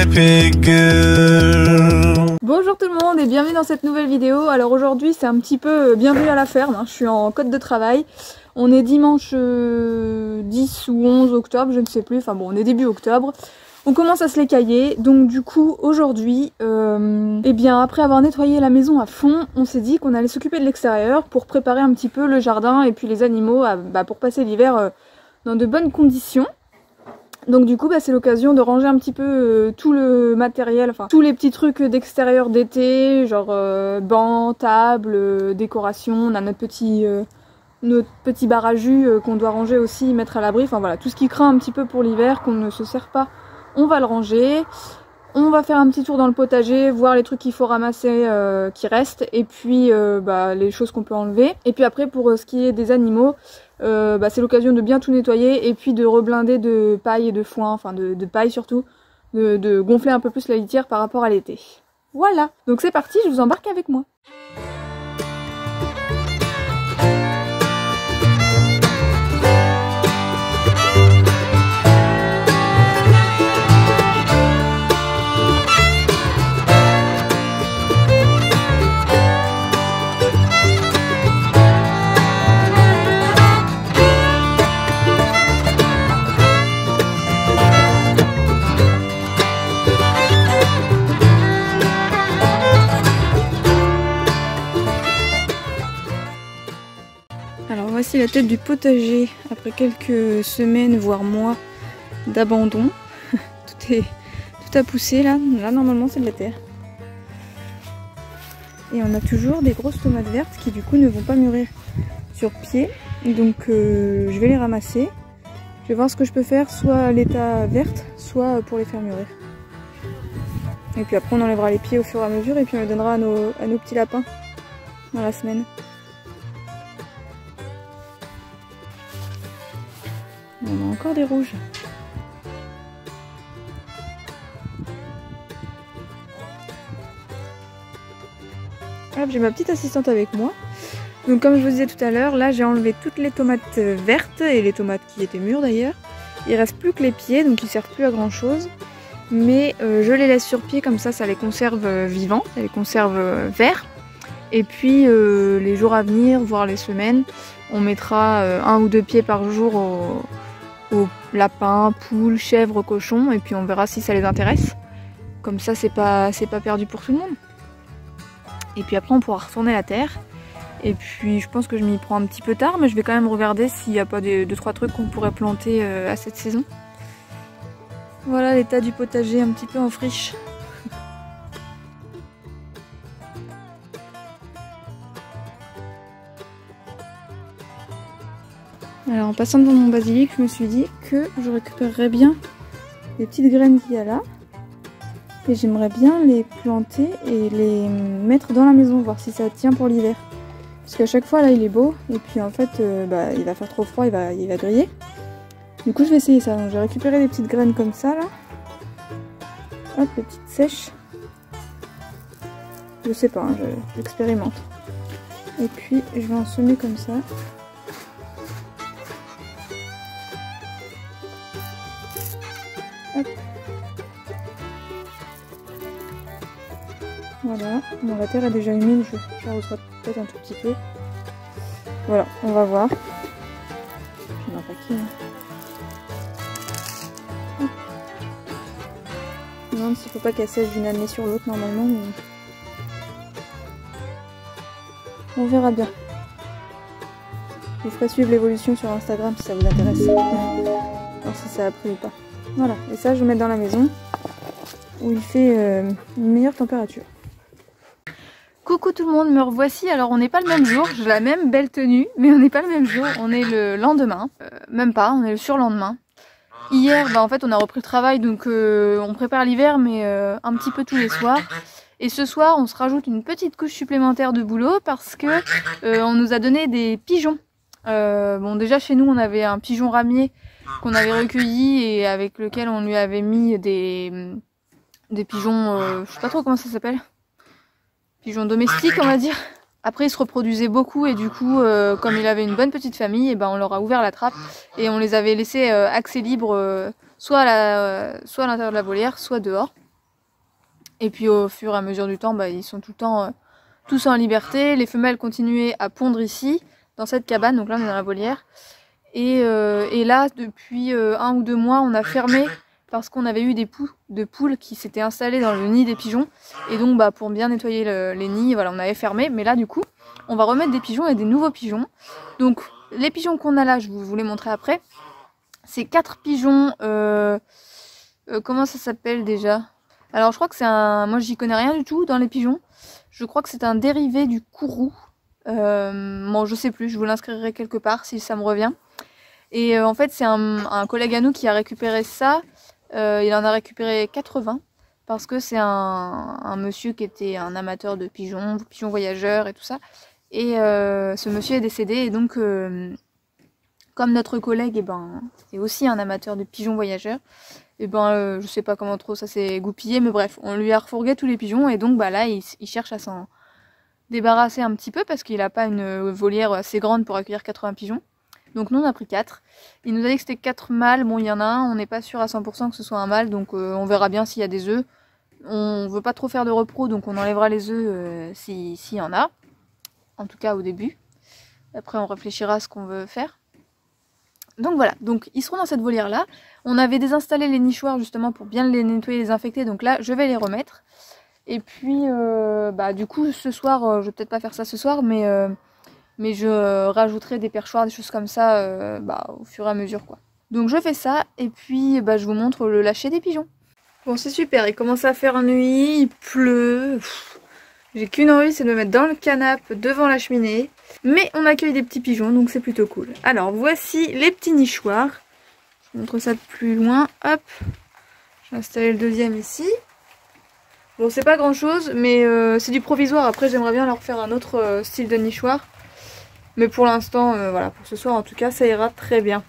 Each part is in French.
baby girl. Bonjour tout le monde et bienvenue dans cette nouvelle vidéo. Alors aujourd'hui c'est un petit peu bienvenue à la ferme, hein. Je suis en côte de travail. On est dimanche 10 ou 11 octobre, je ne sais plus, enfin bon on est début octobre. On commence à se les cailler, donc du coup aujourd'hui, eh bien après avoir nettoyé la maison à fond, on s'est dit qu'on allait s'occuper de l'extérieur pour préparer un petit peu le jardin et puis les animaux pour passer l'hiver dans de bonnes conditions. Donc du coup c'est l'occasion de ranger un petit peu tout le matériel, enfin tous les petits trucs d'extérieur d'été, genre bancs, tables, décorations. On a notre petit bar à jus qu'on doit ranger aussi, mettre à l'abri, enfin voilà, tout ce qui craint un petit peu pour l'hiver, qu'on ne se sert pas, on va le ranger. On va faire un petit tour dans le potager, voir les trucs qu'il faut ramasser qui restent, et puis les choses qu'on peut enlever. Et puis après pour ce qui est des animaux, c'est l'occasion de bien tout nettoyer et puis de reblinder de paille et de foin, enfin de paille surtout, de gonfler un peu plus la litière par rapport à l'été. Voilà, donc c'est parti, je vous embarque avec moi. Alors voici la tête du potager après quelques semaines voire mois d'abandon. tout a poussé là normalement c'est de la terre. Et on a toujours des grosses tomates vertes qui du coup ne vont pas mûrir sur pied. Donc je vais les ramasser. Je vais voir ce que je peux faire, soit à l'état verte, soit pour les faire mûrir. Et puis après on enlèvera les pieds au fur et à mesure et puis on les donnera à nos petits lapins dans la semaine. On a encore des rouges. Hop, j'ai ma petite assistante avec moi. Donc comme je vous disais tout à l'heure, là j'ai enlevé toutes les tomates vertes et les tomates qui étaient mûres d'ailleurs. Il reste plus que les pieds, donc ils servent plus à grand chose. Mais je les laisse sur pied, comme ça les conserve vivants, ça les conserve verts. Et puis les jours à venir, voire les semaines, on mettra 1 ou 2 pieds par jour aux lapins, poules, chèvres, cochons, et puis on verra si ça les intéresse. Comme ça c'est pas perdu pour tout le monde. Et puis après on pourra retourner la terre. Et puis je pense que je m'y prends un petit peu tard, mais je vais quand même regarder s'il n'y a pas 2-3 trucs qu'on pourrait planter à cette saison. Voilà l'état du potager un petit peu en friche. Alors en passant devant mon basilic, je me suis dit que je récupérerais bien les petites graines qu'il y a là. Et j'aimerais bien les planter et les mettre dans la maison, voir si ça tient pour l'hiver. Parce qu'à chaque fois là il est beau, et puis en fait il va faire trop froid, il va griller. Du coup je vais essayer ça, donc j'ai récupéré des petites graines comme ça là. Hop, les petites sèches. Je sais pas, hein, j'expérimente. Et puis je vais en semer comme ça. Hop. Voilà, bon, la terre est déjà humide, je l'arroserai peut-être un tout petit peu. Voilà, on va voir. J'en ai un paquet. Hein. Je me demande s'il ne faut pas qu'elle sèche d'une année sur l'autre normalement, mais on verra bien. Je vous ferai suivre l'évolution sur Instagram si ça vous intéresse. Alors si ça a pris ou pas. Voilà, et ça je vais mettre dans la maison où il fait une meilleure température. Coucou tout le monde, me revoici. Alors on n'est pas le même jour, j'ai la même belle tenue, mais on n'est pas le même jour. On est le lendemain, même pas, on est le surlendemain. Hier, en fait on a repris le travail, donc on prépare l'hiver, mais un petit peu tous les soirs. Et ce soir on se rajoute une petite couche supplémentaire de boulot parce que on nous a donné des pigeons. Bon déjà chez nous on avait un pigeon ramier qu'on avait recueilli et avec lequel on lui avait mis des pigeons, je sais pas trop comment ça s'appelle. Pigeons domestiques on va dire. Après il se reproduisait beaucoup et du coup comme il avait une bonne petite famille, et ben on leur a ouvert la trappe et on les avait laissés accès libre soit à l'intérieur de la volière, soit dehors. Et puis au fur et à mesure du temps, bah, ils sont tout le temps tous en liberté. Les femelles continuaient à pondre ici, dans cette cabane, donc là on est dans la volière. Et là, depuis 1 ou 2 mois, on a fermé parce qu'on avait eu des poules de poules qui s'étaient installées dans le nid des pigeons. Et donc bah, pour bien nettoyer les nids, voilà, on avait fermé. Mais là du coup, on va remettre des pigeons et des nouveaux pigeons. Donc les pigeons qu'on a là, je vous les montrer après. C'est 4 pigeons, comment ça s'appelle déjà? Alors je crois que c'est un... Moi j'y connais rien du tout dans les pigeons. Je crois que c'est un dérivé du kourou. Bon je sais plus, je vous l'inscrirai quelque part si ça me revient. Et en fait c'est un collègue à nous qui a récupéré ça. Il en a récupéré 80. Parce que c'est un monsieur qui était un amateur de pigeons voyageurs et tout ça. Et ce monsieur est décédé et donc... comme notre collègue est aussi un amateur de pigeons voyageurs, je sais pas comment trop ça s'est goupillé, mais bref, on lui a refourgué tous les pigeons et donc là il cherche à s'en débarrasser un petit peu parce qu'il a pas une volière assez grande pour accueillir 80 pigeons. Donc nous on a pris 4. Il nous a dit que c'était 4 mâles, bon il y en a un, on n'est pas sûr à 100% que ce soit un mâle, donc on verra bien s'il y a des œufs. On veut pas trop faire de repro, donc on enlèvera les œufs s'il y en a, en tout cas au début. Après on réfléchira à ce qu'on veut faire. Donc voilà, donc ils seront dans cette volière là. On avait désinstallé les nichoirs justement pour bien les nettoyer, les infecter. Donc là je vais les remettre. Et puis du coup ce soir, je vais peut-être pas faire ça ce soir, mais je rajouterai des perchoirs, des choses comme ça au fur et à mesure quoi. Donc je fais ça et puis je vous montre le lâcher des pigeons. Bon c'est super, il commence à faire nuit, il pleut. J'ai qu'une envie, c'est de me mettre dans le canapé devant la cheminée. Mais on accueille des petits pigeons, donc c'est plutôt cool. Alors voici les petits nichoirs. Je vous montre ça de plus loin. Hop, j'ai installé le deuxième ici. Bon c'est pas grand chose, mais c'est du provisoire. Après j'aimerais bien leur faire un autre style de nichoir. Mais pour l'instant, voilà, pour ce soir en tout cas, ça ira très bien.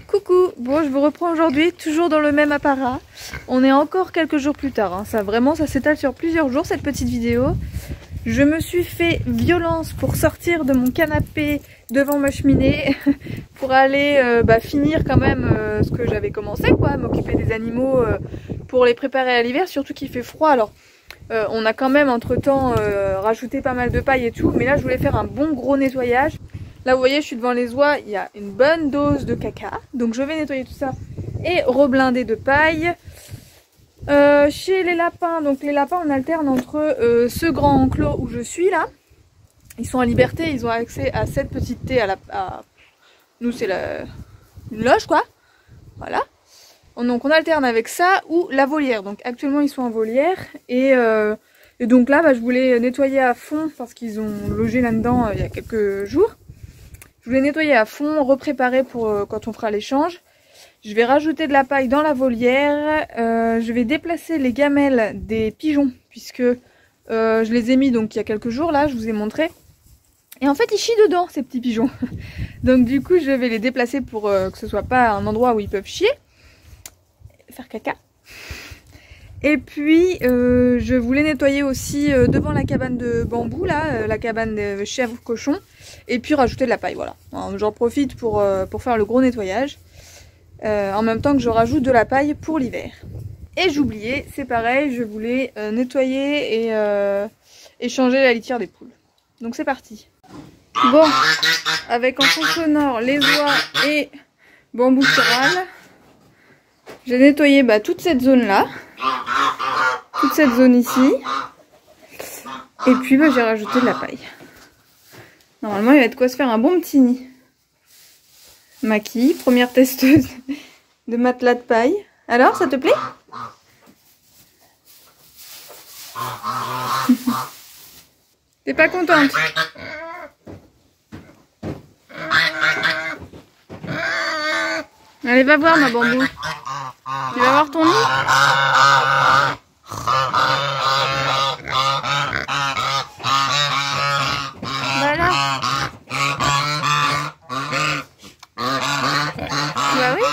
Coucou, bon je vous reprends aujourd'hui, toujours dans le même apparat. On est encore quelques jours plus tard, hein. Ça s'étale sur plusieurs jours cette petite vidéo. Je me suis fait violence pour sortir de mon canapé devant ma cheminée pour aller finir quand même ce que j'avais commencé quoi, m'occuper des animaux pour les préparer à l'hiver, surtout qu'il fait froid. Alors on a quand même entre temps rajouté pas mal de paille et tout, mais là je voulais faire un bon gros nettoyage. Là vous voyez je suis devant les oies, il y a une bonne dose de caca, donc je vais nettoyer tout ça et reblinder de paille. Chez les lapins, donc les lapins on alterne entre ce grand enclos où je suis là, ils sont en liberté, ils ont accès à cette petite thé, nous c'est une loge quoi, voilà. Donc on alterne avec ça ou la volière, donc actuellement ils sont en volière et donc là je voulais nettoyer à fond parce qu'ils ont logé là-dedans il y a quelques jours. Je voulais nettoyer à fond, repréparer pour quand on fera l'échange. Je vais rajouter de la paille dans la volière. Je vais déplacer les gamelles des pigeons puisque je les ai mis donc il y a quelques jours là, je vous ai montré. Et en fait ils chient dedans ces petits pigeons. Donc du coup je vais les déplacer pour que ce soit pas un endroit où ils peuvent chier, faire caca. Et puis je voulais nettoyer aussi devant la cabane de bambou là, la cabane de chèvres cochons, et puis rajouter de la paille, voilà. J'en profite pour faire le gros nettoyage, en même temps que je rajoute de la paille pour l'hiver. Et j'oubliais, c'est pareil, je voulais nettoyer et changer la litière des poules. Donc c'est parti. Bon, avec en fond sonore les oies et bambou chiral, j'ai nettoyé toute cette zone là. Toute cette zone ici. Et puis j'ai rajouté de la paille. Normalement il va être quoi se faire un bon petit nid. Maki, première testeuse de matelas de paille. Alors, ça te plaît? T'es pas contente? Allez, va voir ma bambou. Tu vas voir ton nid? Voilà. Bah oui.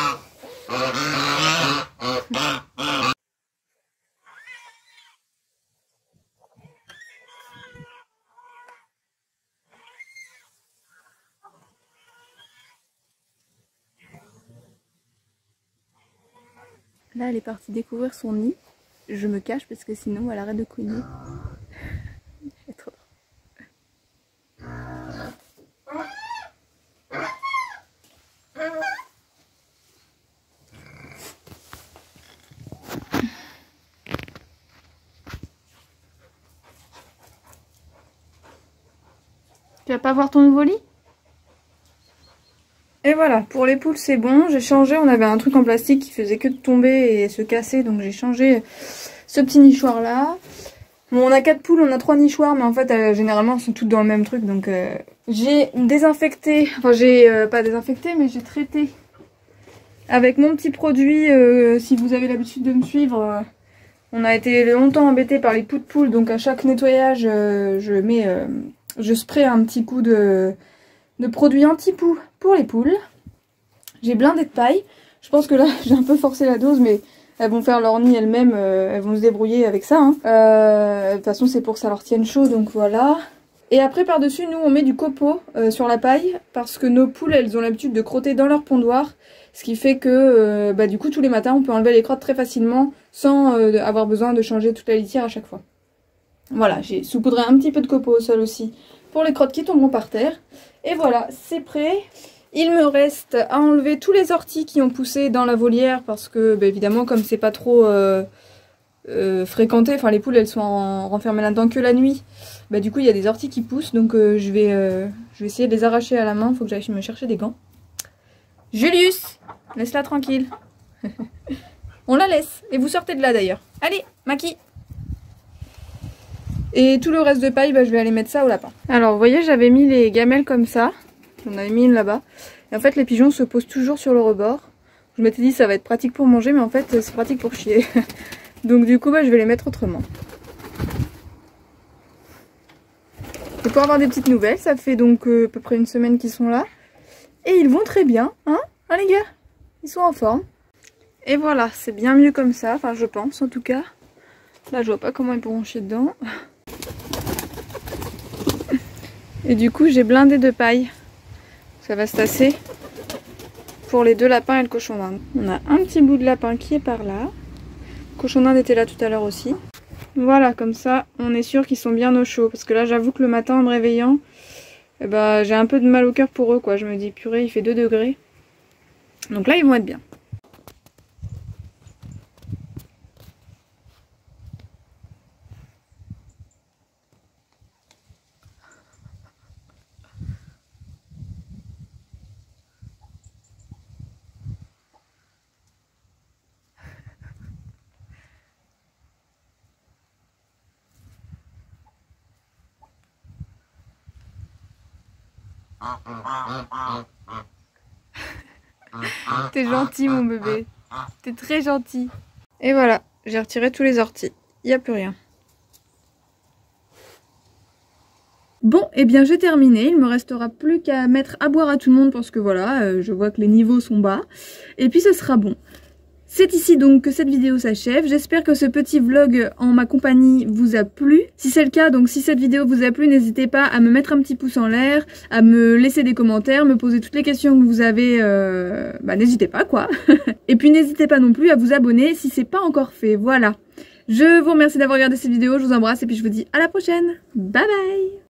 Là, elle est partie découvrir son nid. Je me cache parce que sinon, elle arrête de cogner. C'est trop drôle. Tu vas pas voir ton nouveau lit? Et voilà, pour les poules c'est bon, j'ai changé, on avait un truc en plastique qui faisait que de tomber et se casser, donc j'ai changé ce petit nichoir là. Bon, on a 4 poules, on a 3 nichoirs, mais en fait généralement elles sont toutes dans le même truc, donc j'ai désinfecté, enfin j'ai pas désinfecté, mais j'ai traité avec mon petit produit. Si vous avez l'habitude de me suivre, on a été longtemps embêtés par les poux de poules, donc à chaque nettoyage je spray un petit coup de produits anti-poux pour les poules. J'ai blindé de paille. Je pense que là j'ai un peu forcé la dose, mais elles vont faire leur nid elles-mêmes, elles vont se débrouiller avec ça. Hein. De toute façon c'est pour que ça leur tienne chaud, donc voilà. Et après par dessus nous on met du copeaux sur la paille, parce que nos poules elles ont l'habitude de crotter dans leur pondoir. Ce qui fait que du coup tous les matins on peut enlever les crottes très facilement sans avoir besoin de changer toute la litière à chaque fois. Voilà, j'ai saupoudré un petit peu de copeaux au sol aussi pour les crottes qui tomberont par terre. Et voilà, c'est prêt. Il me reste à enlever tous les orties qui ont poussé dans la volière parce que évidemment comme c'est pas trop fréquenté, enfin les poules elles sont renfermées là-dedans que la nuit, du coup il y a des orties qui poussent, donc je vais essayer de les arracher à la main. Faut que j'aille me chercher des gants. Julius, laisse-la tranquille. On la laisse, et vous sortez de là d'ailleurs. Allez, Maki. Et tout le reste de paille, je vais aller mettre ça au lapin. Alors vous voyez, j'avais mis les gamelles comme ça. J'en avais mis une là-bas. Et en fait les pigeons se posent toujours sur le rebord. Je m'étais dit ça va être pratique pour manger, mais en fait c'est pratique pour chier. Donc du coup je vais les mettre autrement. Et pour avoir des petites nouvelles, ça fait donc à peu près une semaine qu'ils sont là. Et ils vont très bien, hein les gars? Ils sont en forme. Et voilà, c'est bien mieux comme ça, enfin je pense en tout cas. Là je vois pas comment ils pourront chier dedans. Et du coup j'ai blindé de paille. Ça va se tasser pour les 2 lapins et le cochon d'Inde. On a un petit bout de lapin qui est par là. Le cochon d'Inde était là tout à l'heure aussi. Voilà, comme ça on est sûr qu'ils sont bien au chaud. Parce que là j'avoue que le matin en me réveillant, j'ai un peu de mal au cœur pour eux quoi. Je me dis purée, il fait 2 degrés. Donc là ils vont être bien. T'es gentil mon bébé. T'es très gentil. Et voilà, j'ai retiré tous les orties. Il n'y a plus rien. Bon, et bien j'ai terminé. Il me restera plus qu'à mettre à boire à tout le monde parce que voilà, je vois que les niveaux sont bas. Et puis ce sera bon. C'est ici donc que cette vidéo s'achève. J'espère que ce petit vlog en ma compagnie vous a plu. Si c'est le cas, donc si cette vidéo vous a plu, n'hésitez pas à me mettre un petit pouce en l'air, à me laisser des commentaires, me poser toutes les questions que vous avez. N'hésitez pas quoi. Et puis n'hésitez pas non plus à vous abonner si c'est pas encore fait. Voilà. Je vous remercie d'avoir regardé cette vidéo, je vous embrasse et puis je vous dis à la prochaine. Bye bye.